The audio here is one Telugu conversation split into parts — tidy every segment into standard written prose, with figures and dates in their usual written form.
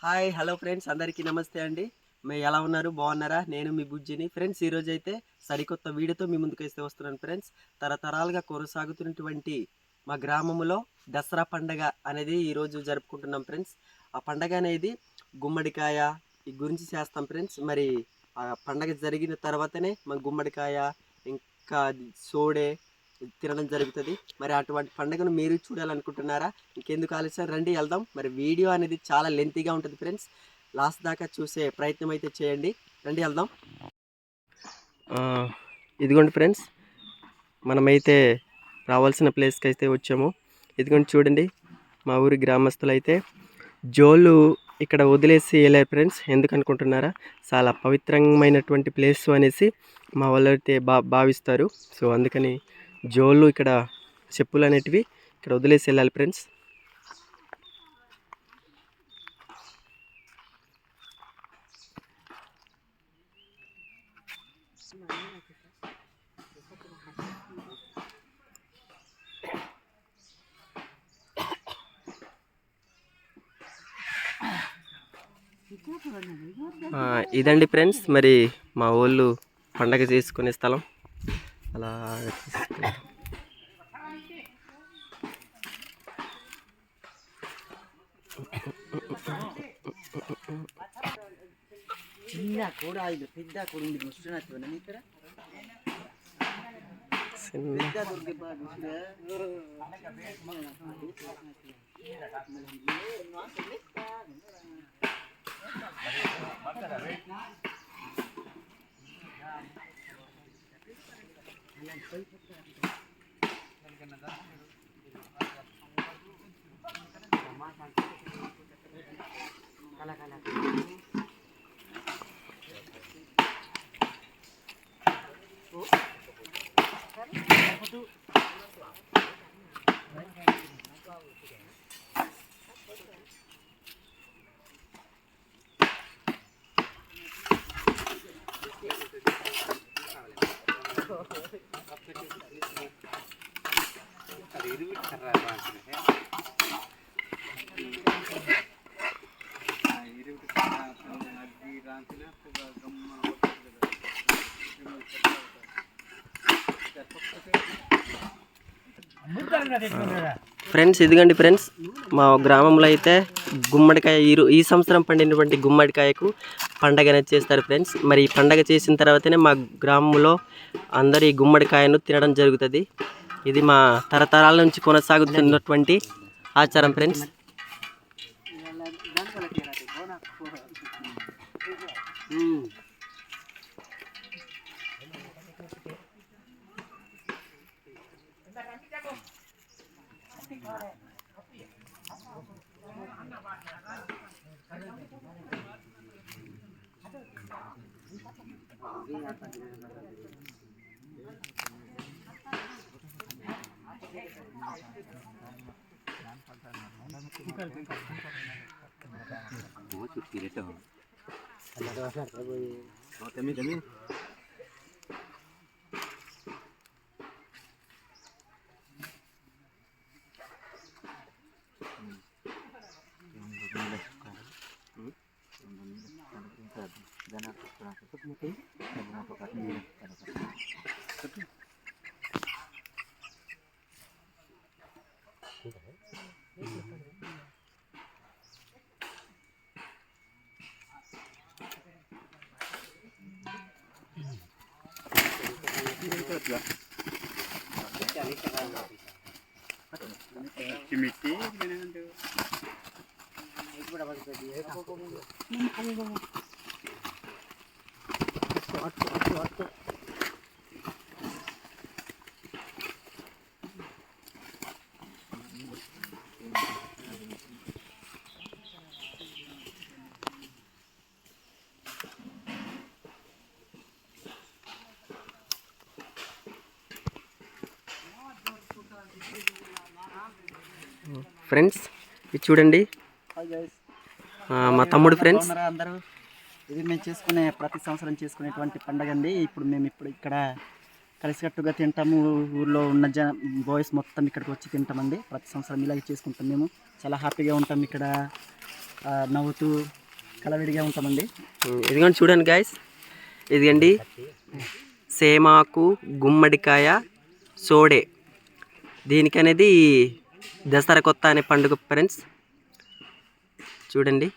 హాయ్ హలో ఫ్రెండ్స్, అందరికీ నమస్తే అండి. మీ ఎలా ఉన్నారు? బాగున్నారా? నేను మీ బుజ్జిని. ఫ్రెండ్స్, ఈరోజు అయితే సరికొత్త వీడియోతో మీ ముందుకైతే వస్తున్నాను ఫ్రెండ్స్. తరతరాలుగా కొనసాగుతున్నటువంటి మా గ్రామంలో దసరా పండగ అనేది ఈరోజు జరుపుకుంటున్నాం ఫ్రెండ్స్. ఆ పండగ అనేది గుమ్మడికాయ ఈ గురించి చేస్తాం ఫ్రెండ్స్. మరి ఆ పండగ జరిగిన తర్వాతనే మన గుమ్మడికాయ ఇంకా సోడే తినడం జరుగుతుంది. మరి అటువంటి పండుగను మీరు చూడాలనుకుంటున్నారా? ఇంకెందుకు ఆలస్యం, రండి వెళ్దాం. మరి వీడియో అనేది చాలా లెంతీగా ఉంటుంది ఫ్రెండ్స్, లాస్ట్ దాకా చూసే ప్రయత్నం అయితే చేయండి. రండి వెళ్దాం. ఇదిగోండి ఫ్రెండ్స్, మనమైతే రావాల్సిన ప్లేస్కి అయితే వచ్చాము. ఇదిగోండి చూడండి, మా ఊరి గ్రామస్తులు అయితే జోళ్ళు ఇక్కడ వదిలేసి వెళ్ళారు ఫ్రెండ్స్. ఎందుకు అనుకుంటున్నారా? చాలా పవిత్రమైనటువంటి ప్లేస్ అనేసి మా వాళ్ళు అయితే భావిస్తారు. సో అందుకని జోళ్ళు ఇక్కడ చెప్పులు అనేటివి ఇక్కడ వదిలేసి వెళ్ళాలి ఫ్రెండ్స్. ఇదండి ఫ్రెండ్స్, మరి మా ఊళ్ళు పండగ చేసుకునే స్థలం. అలా చిన్న కూడా ఇది పెద్ద కూడా ఉంది. వస్తున్నట్టు ఇక్కడ ఫ్రెండ్స్, ఇదిగండి ఫ్రెండ్స్, మా గ్రామంలో అయితే గుమ్మడికాయ ఈ సంవత్సరం పండినటువంటి గుమ్మడికాయకు పండగ అనేది చేస్తారు ఫ్రెండ్స్. మరి ఈ పండగ చేసిన తర్వాతనే మా గ్రామంలో అందరు ఈ గుమ్మడికాయను తినడం జరుగుతుంది. ఇది మా తరతరాల నుంచి కొనసాగుతున్నటువంటి ఆచారం ఫ్రెండ్స్. ఫ్రెండ్స్, ఇది చూడండి, మా తమ్ముడు ఫ్రెండ్స్ అందరూ. ఇది మేము చేసుకునే ప్రతి సంవత్సరం చేసుకునేటువంటి పండుగ అండి. మేము ఇక్కడ కలిసికట్టుగా తింటాము. ఊర్లో ఉన్న బాయ్స్ మొత్తం ఇక్కడికి వచ్చి తింటామండి. ప్రతి సంవత్సరం ఇలాగే చేసుకుంటాం. మేము చాలా హ్యాపీగా ఉంటాం ఇక్కడ. నవ్వుతూ కలవిడిగా ఉంటామండి. ఇదిగోండి చూడండి గాయస్, ఇదిగండి సేమాకు గుమ్మడికాయ సోడే, దీనికనేది దసరా కొత్త అనే పండుగ ఫ్రెండ్స్. చూడండి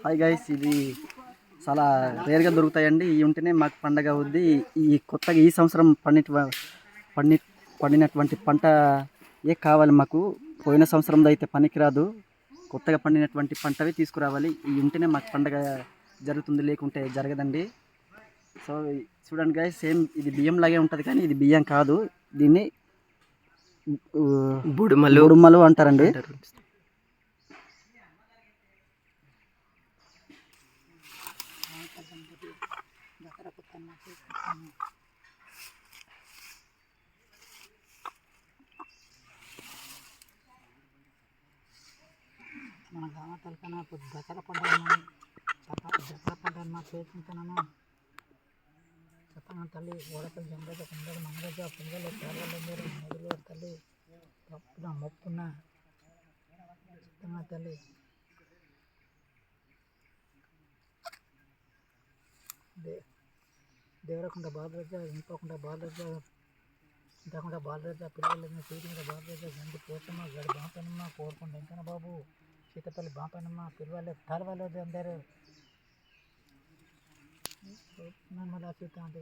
హాయ్ గైస్, ఇది చాలా రేర్గా దొరుకుతాయండి. ఇవి ఉంటేనే మాకు పండగ అవుద్ది. ఈ కొత్తగా ఈ సంవత్సరం పండినటువంటి పంట కావాలి మాకు. పోయిన సంవత్సరంలో అయితే పనికిరాదు. కొత్తగా పండినటువంటి పంటవి తీసుకురావాలి. ఇవి ఉంటేనే మాకు పండగ జరుగుతుంది, లేకుంటే జరగదండి. సో చూడండి గైస్, సేమ్ ఇది బియ్యం లాగే ఉంటుంది, కానీ ఇది బియ్యం కాదు. దీన్ని బుడుమలు అంటారండి. మన గ్రామ తలకన దసరా పండుగ మా చేస్తుంటాను. చెప్పన తల్లి ఓడపల్లి జమరాజ కుండలు మంగజ పుంగలు పేర్వలందరూ మొదలు తల్లి తప్పున మొప్పున చెప్తున్నా తల్లి. దేవరకుండా బాలరాజ, ఇంకోకుండా బాలరాజ, ఇంతకుండా బాలరాజ, పిల్లలని చేతి మీద బాలరాజ, గండి పోతమ్మ, గడి బాపనమ్మ, కోరుకుండా వెంకన్న బాబు, సీతపల్లి బాపనమ్మ, పిల్లలు తలవాళ్ళు అందరూ నమ్మలా సీత అంటే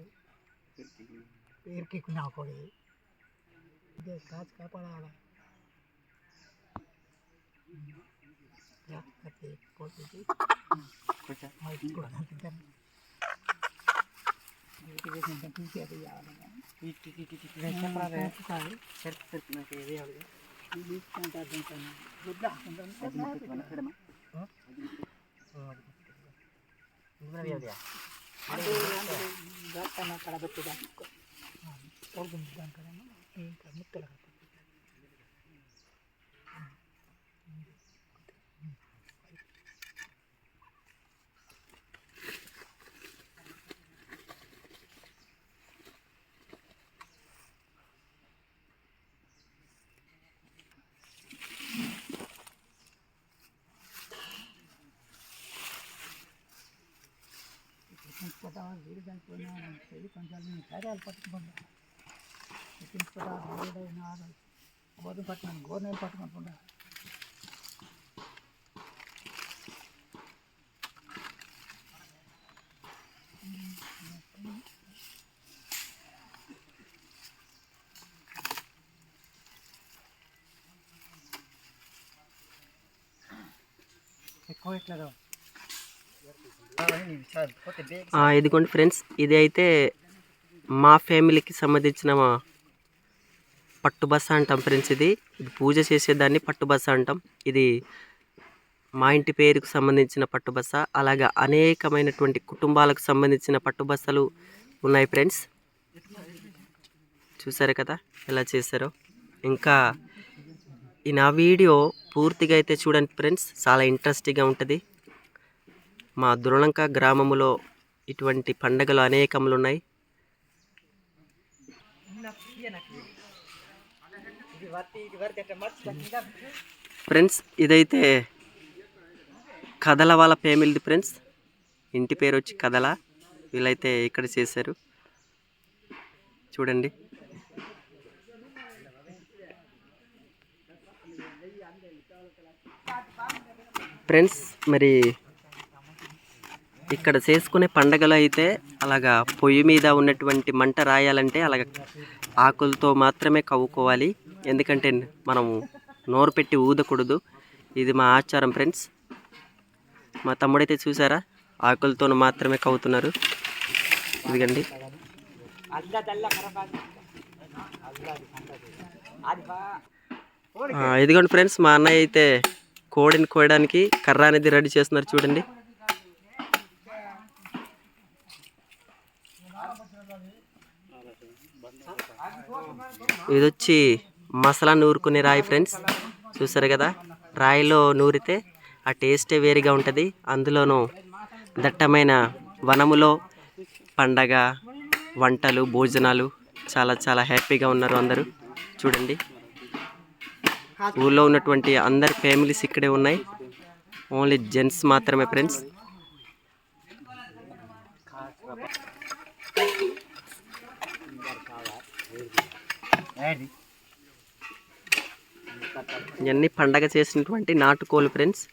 పేరుకి నాపడి ఇదే కాచి కాపాడాలి. పోతుంది వీడు చనిపోయినా పెళ్ళి కొంచెం కార్యాలు పట్టుకుంటా గోధుమ పట్టుకుని గోధుమలు పట్టుకుంటుంటా. ఎక్కువ ఇట్లా ఇదిగోండి ఫ్రెండ్స్, ఇది అయితే మా ఫ్యామిలీకి సంబంధించిన పట్టు బస్స అంటాం ఫ్రెండ్స్. ఇది పూజ చేసేదాన్ని పట్టు బస్స అంటాం. ఇది మా ఇంటి పేరుకు సంబంధించిన పట్టు బస్స. అలాగా అనేకమైనటువంటి కుటుంబాలకు సంబంధించిన పట్టు బస్సలు ఉన్నాయి ఫ్రెండ్స్. చూసారు కదా ఎలా చేశారో. ఇంకా ఈ నా వీడియో పూర్తిగా అయితే చూడండి ఫ్రెండ్స్, చాలా ఇంట్రెస్టింగ్గా ఉంటుంది. మా దొనలంక గ్రామములో ఇటువంటి పండగలు అనేకములు ఉన్నాయి ఫ్రెండ్స్. ఇదైతే కదల వాళ్ళ ఫ్యామిలీది ఫ్రెండ్స్. ఇంటి పేరు వచ్చి కదల. వీళ్ళైతే ఇక్కడ చేశారు చూడండి. ఫ్రెండ్స్ మరి ఇక్కడ చేసుకునే పండగలు అయితే అలాగా పొయ్యి మీద ఉన్నటువంటి మంట రాయాలంటే అలాగ ఆకులతో మాత్రమే కవ్వుకోవాలి. ఎందుకంటే మనము నోరు పెట్టి ఊదకూడదు. ఇది మా ఆచారం ఫ్రెండ్స్. మా తమ్ముడైతే చూసారా ఆకులతో మాత్రమే కవ్వుతున్నారు. ఇదిగండి. ఇదిగోండి ఫ్రెండ్స్, మా అన్నయ్య అయితే కోడిని కోయడానికి కర్ర అనేది రెడీ చేస్తున్నారు చూడండి. ఇది వచ్చి మసాలా నూరుకునే రాయి ఫ్రెండ్స్. చూసారు కదా, రాయిలో నూరితే ఆ టేస్టే వేరుగా ఉంటుంది. అందులోనూ దట్టమైన వనములో పండగ, వంటలు, భోజనాలు చాలా చాలా హ్యాపీగా ఉన్నారు అందరూ. చూడండి, ఊళ్ళో ఉన్నటువంటి అందరి ఫ్యామిలీస్ ఇక్కడే ఉన్నాయి. ఓన్లీ జెంట్స్ మాత్రమే ఫ్రెండ్స్. ఇవన్నీ పండగ చేసినటువంటి నాటుకోళ్ళు ఫ్రెండ్స్.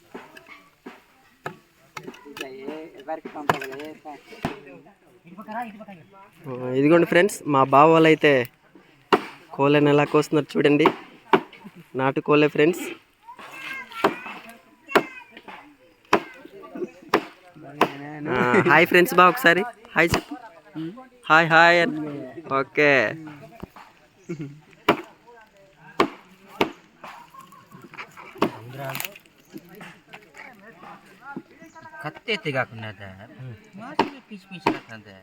ఇదిగోండి ఫ్రెండ్స్, మా బావ వాళ్ళు అయితే కోళ్ళని ఎలా కోస్తున్నారు చూడండి. నాటుకోళ్ళే ఫ్రెండ్స్. హాయ్ ఫ్రెండ్స్, బావ ఒకసారి హాయ్ చెప్పు. Hi hi. ఓకే, ಕತ್ತೆ ತೆಗಾಕುನ್ನದ ಪೀಚ್ ಪೀಚ್ ಹಾಕಂದೆ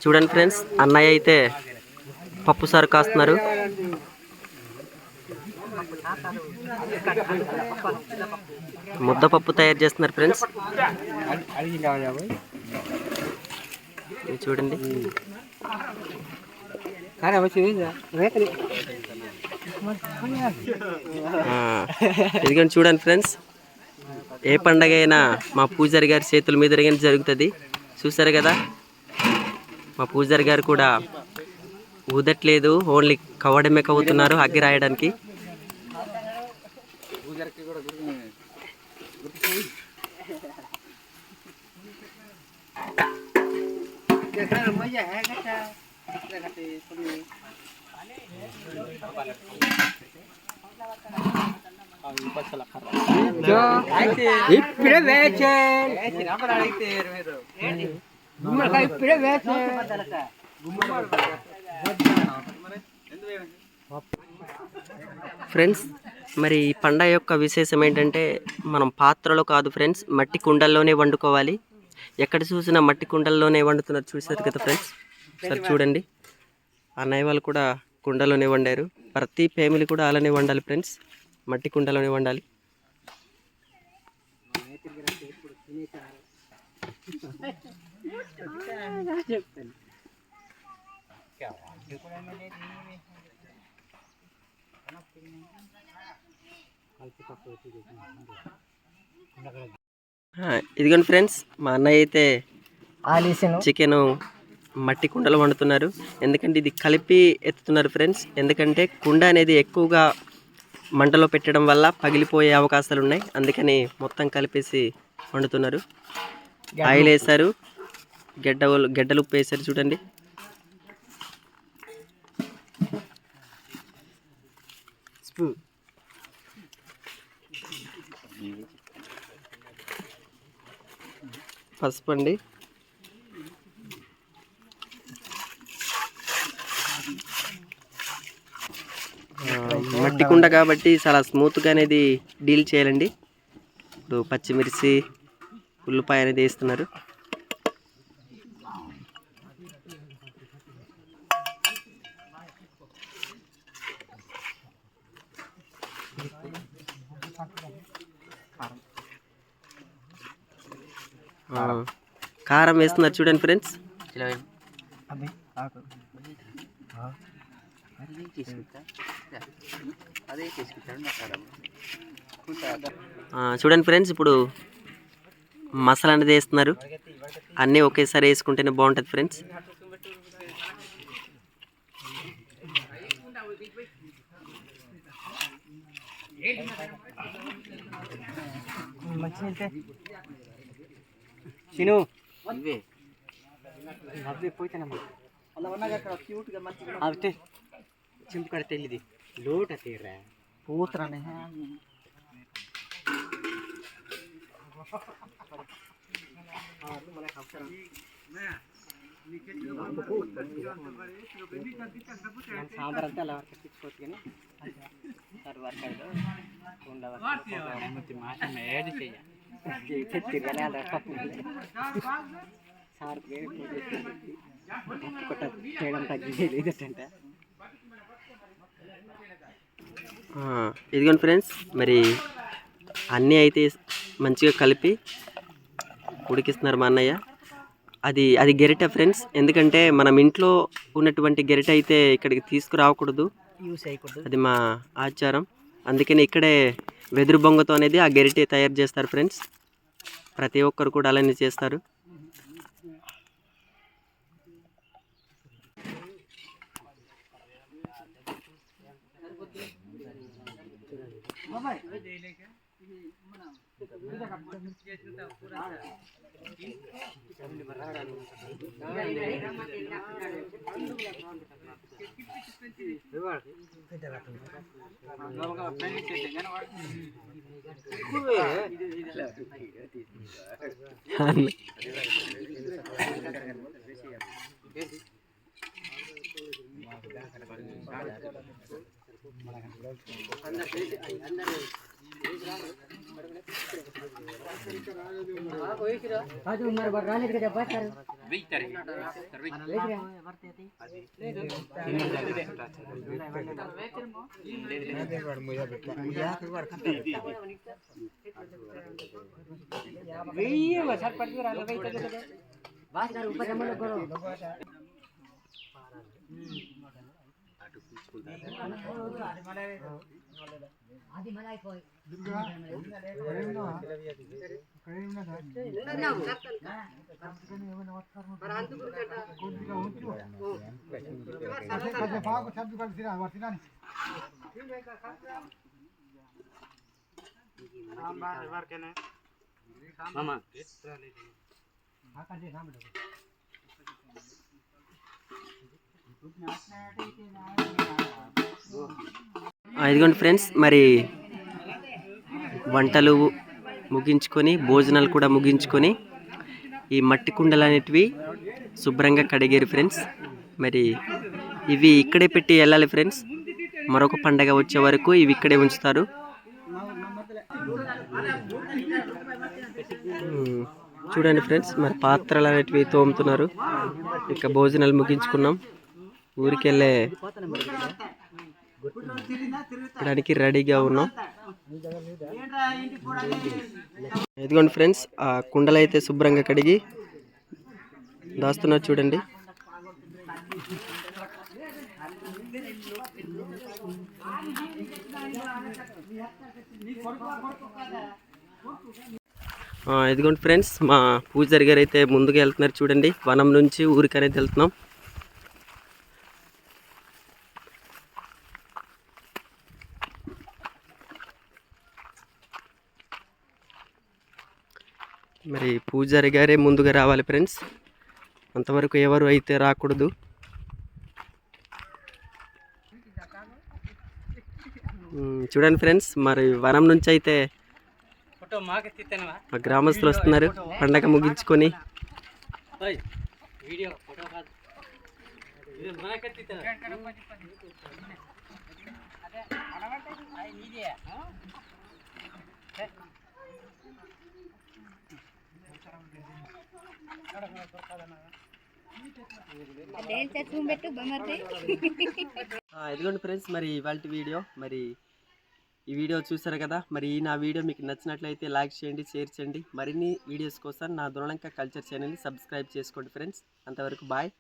చూడండి ఫ్రెండ్స్, అన్నయ్య అయితే పప్పు సారు కాస్తున్నారు. ముద్దపప్పు తయారు చేస్తున్నారు ఫ్రెండ్స్. ఇది చూడండి. ఇదిగోండి చూడండి ఫ్రెండ్స్, ఏ పండగ అయినా మా పూజారి గారి చేతుల మీదుగానే జరుగుతుంది. చూసారు కదా, మా పూజారి గారు కూడా ఊదట్లేదు, ఓన్లీ కవ్వడమే కవ్వుతున్నారు అగ్గి రాయడానికి. ఫ్రెండ్స్, మరి ఈ పండగ యొక్క విశేషం ఏంటంటే, మనం పాత్రలో కాదు ఫ్రెండ్స్, మట్టి కుండల్లోనే వండుకోవాలి. ఎక్కడ చూసినా మట్టి కుండల్లోనే వండుతున్నారు. చూసారు కదా ఫ్రెండ్స్, సరే చూడండి, అన్నయ్య వాళ్ళు కూడా కుండలోనే వండారు. ప్రతి ఫ్యామిలీ కూడా అలానే వండాలి ఫ్రెండ్స్, మట్టి కుండలోనే వండాలి. ఇదిగోండి ఫ్రెండ్స్, మా అన్నయ్య అయితే చికెన్ మట్టి కుండలో వండుతున్నారు. ఎందుకంటే ఇది కలిపి ఎత్తుతున్నారు ఫ్రెండ్స్. ఎందుకంటే కుండ అనేది ఎక్కువగా మంటలో పెట్టడం వల్ల పగిలిపోయే అవకాశాలు ఉన్నాయి. అందుకని మొత్తం కలిపేసి వండుతున్నారు. ఆయిల్ వేసారు, గడ్డలు ఉప్పు వేసారు. చూడండి, పసుపు అండి. మట్టి కుండ కాబట్టి చాలా స్మూత్గా అనేది డీల్ చేయాలండి. ఇప్పుడు పచ్చిమిర్చి, ఉల్లిపాయ అనేది వేస్తున్నారు. కారం వేస్తున్నారు. చూడండి ఫ్రెండ్స్, అదే చేసుకుంటాడు నా కారం. చూడండి ఫ్రెండ్స్, ఇప్పుడు మసాలా అనేది వేస్తున్నారు. అన్నీ ఒకేసారి వేసుకుంటేనే బాగుంటుంది ఫ్రెండ్స్. చిను అవి పోయితేనమ్మా అలా ఉన్నాగా అక్కడ క్యూట్గా మంచిగా అవి చింపు కడ తెలియదు లోట తీరా పోతురానే సాంబార్ అంతా అలా వరకు తెచ్చుకోవచ్చు కానీ సార్ వర్క్ సార్ చేయడం తగ్గింది లేదంట. ఇదిగోండి ఫ్రెండ్స్, మరి అన్నీ అయితే మంచిగా కలిపి ఉడికిస్తున్నారు మా అన్నయ్య. అది గెరిట ఫ్రెండ్స్, ఎందుకంటే మనం ఇంట్లో ఉన్నటువంటి గెరిట అయితే ఇక్కడికి తీసుకురావకూడదు, యూస్ చేయకూడదు, అది మా ఆచారం. అందుకని ఇక్కడే వెదురు బొంగతో అనేది ఆ గెరిట తయారు చేస్తారు ఫ్రెండ్స్. ప్రతి ఒక్కరు కూడా అలానే చేస్తారు. ఇదిగోండి ఫ్రెండ్స్, మరి వంటలు ముగించుకొని భోజనాలు కూడా ముగించుకొని ఈ మట్టి కుండలు అనేటివి శుభ్రంగా కడిగారు ఫ్రెండ్స్. మరి ఇవి ఇక్కడే పెట్టి వెళ్ళాలి ఫ్రెండ్స్. మరొక పండగ వచ్చే వరకు ఇవి ఇక్కడే ఉంచుతారు. చూడండి ఫ్రెండ్స్, మరి పాత్రలు అనేటివి తోముతున్నారు. ఇక భోజనాలు ముగించుకున్నాం, ఊరికి వెళ్ళే దానికి రెడీగా ఉన్నాం. ఇదిగోండి ఫ్రెండ్స్, ఆ కుండలు అయితే శుభ్రంగా కడిగి దాస్తున్నారు చూడండి. ఇదిగోండి ఫ్రెండ్స్, మా పూజారి గారు అయితే ముందుకు వెళ్తున్నారు చూడండి. వనం నుంచి ఊరికి అనేది వెళ్తున్నాం. మరి పూజారి గారే ముందుగా రావాలి ఫ్రెండ్స్, అంతవరకు ఎవరు అయితే రాకూడదు. చూడండి ఫ్రెండ్స్, మరి వనం నుంచి అయితే మా గ్రామస్తులు వస్తున్నారు పండగ ముగించుకొని. ఇదిగోండి ఫ్రెండ్స్, మరి ఇవాళ వీడియో, మరి ఈ వీడియో చూసారు కదా. మరి నా వీడియో మీకు నచ్చినట్లయితే లైక్ చేయండి, షేర్ చేయండి. మరిన్ని వీడియోస్ కోసం నా దొనలంక కల్చర్ ఛానల్ని సబ్స్క్రైబ్ చేసుకోండి ఫ్రెండ్స్. అంతవరకు బాయ్.